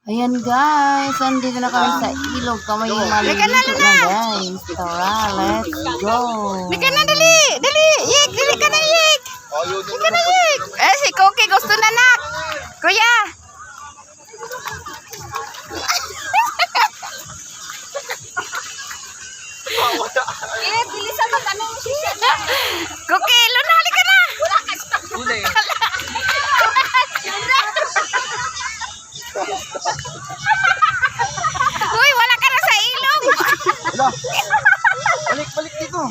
Ayan guys, andito na kami sa ilog. Kami yung maliligo na guys. Tara, let's go. Lika na, dali! Dali! Yik! Dali ka na, Yik! Lika na, Yik! Eh, si Cookie gusto na, nak! Kuya! Eh, bilisan mo kami yung sisya na. Cookie, Luna, halika na! Wala ka stop. Uy, wala ka na sa ilog! Balik dito.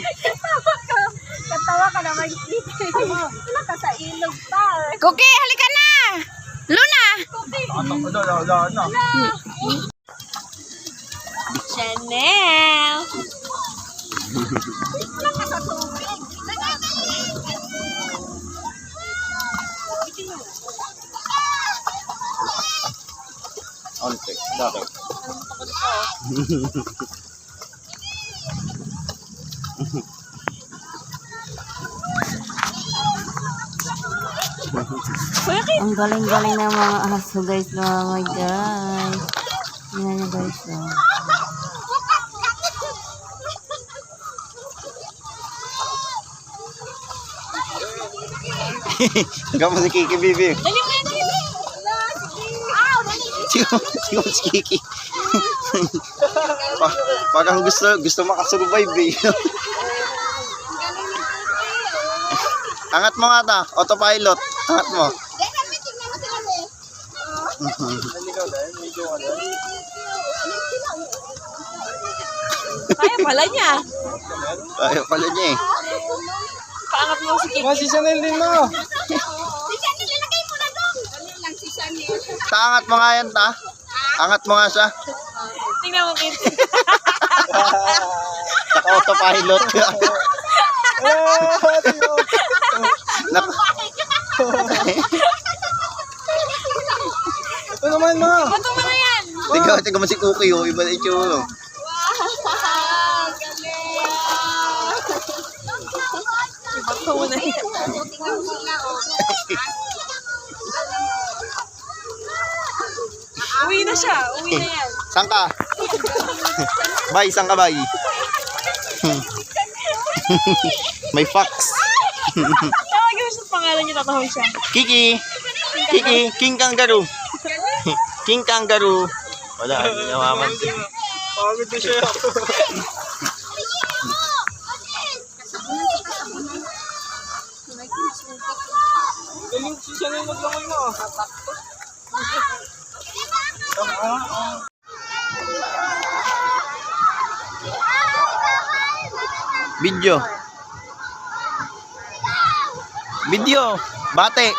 Katawa ka naman. Wala ka sa ilog pa. Cookie, halika na! Luna! Chanel! Ang galing-galing ng mga aso guys. Oh my guys. Tingnan nyo guys. Oh. Hanggang mo si Kiki, Bibi. Sigaw si Kiki. Parang gusto makasurvive eh. Angat mo nga ta, autopilot. Angat mo. Kaya pala niya. Ayaw pala niya eh. Paangat mo si Kiki. Si Chanel din mo. Si Chanel, ilagay mo na doon. Dali lang si Chanel. Angat mo nga yan ta. Angat mo nga siya. Tingnan mo, Kiki. Saka autopilot. Ito naman mo. Bato mo na yan. Tiga mo si Cookie oh. Iba na itsura. Wow, galing. Bato mo na yan. Uwi na siya. Uwi na yan. Saan ka? Bay, saan ka bay? May fox. Tawagin mo siya sa pangalan niya, tatawag siya. Kiki. Kiki, King Kangaroo. King Kangaroo. Wala, hindi namamansin. Pagod na siya. Galing siya na yung maglangoy mo. Video. Video. Bate.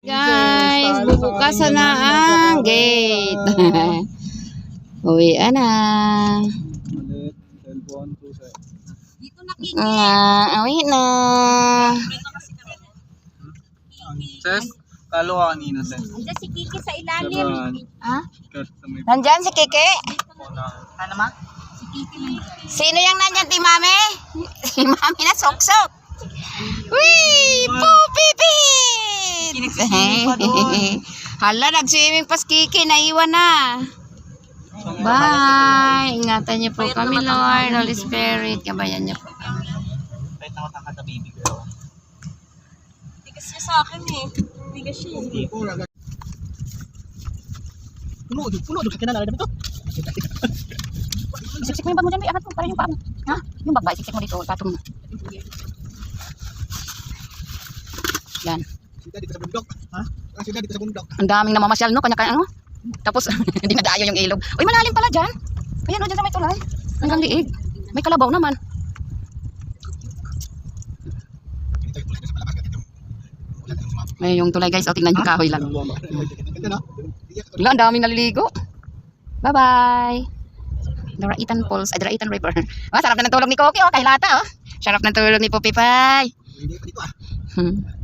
Guys, bubukasan na ang gate. Uwian na. Uwi na. Ses, talo ka kanina, Ses. Andiyan si Kiki sa ilalim. Ha? Nandyan si Kiki? Ano ma? Sino yung nandyan, ti Mami? Si Mami na sok-sok. Wee! Pupipit! Hala, nag-swimming pas Kiki. Naiwan na. Bye! Ingatan niyo po kami, Lord. Holy Spirit. Kabayan niyo po kami. Kahit ako tangkat na baby girl. Tigas siya sa akin eh. Tigas siya eh. Puno doon sa kinala dito. Siksik mo yung bag mo dyan, angat mo. Parang yung paa mo. Ha? Yung bag ba? Siksik mo dito. Patong mo. Yan. Sida dito sa bundok. Ha? Sida dito sa bundok. Ang daming namamasyal, no? Kanya-kanya, ano? Tapos, hindi nadayo yung ilog. Uy, malalim pala dyan. Ayan, o, dyan sa may tulay. Hanggang liig. May kalabaw naman. May yung tulay guys, o tingnan yung kahoy lang. Wala, ang daming naliligo. Bye-bye. Doraitan Falls, Doraitan River. Sarap na ng tulog ni Cookie, oh, kay Lata, oh. Sarap ng tulog ni Pupi Pay. Hindi pa dito ah. Hmm.